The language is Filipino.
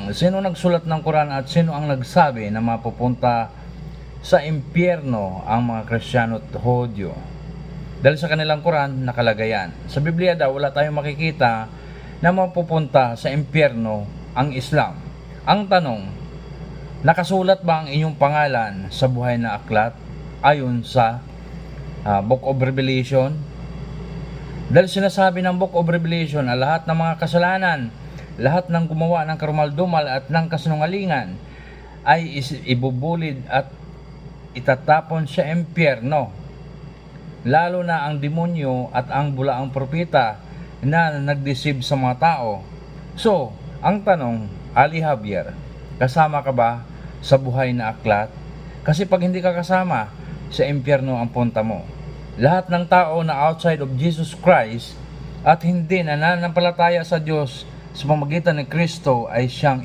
tanong, sino nagsulat ng Quran at sino ang nagsabi na mapupunta sa impyerno ang mga Kristiyano at Hudyo? Dahil sa kanilang Quran, nakalagay yan. Sa Biblia daw, wala tayong makikita na mapupunta sa impyerno ang Islam. Ang tanong, nakasulat ba ang inyong pangalan sa buhay na aklat ayon sa Book of Revelation? Dahil sinasabi ng Book of Revelation na lahat ng mga kasalanan, lahat ng gumawa ng karumal-dumal at ng kasinungalingan ay ibubulid at itatapon sa impyerno. Lalo na ang demonyo at ang bulaang propeta na nagdeceive sa mga tao. So, ang tanong, Ali Javier, kasama ka ba sa buhay na aklat? Kasi pag hindi ka kasama, sa impyerno ang punta mo. Lahat ng tao na outside of Jesus Christ at hindi nananampalataya sa Diyos sa pamamagitan ni Kristo ay siyang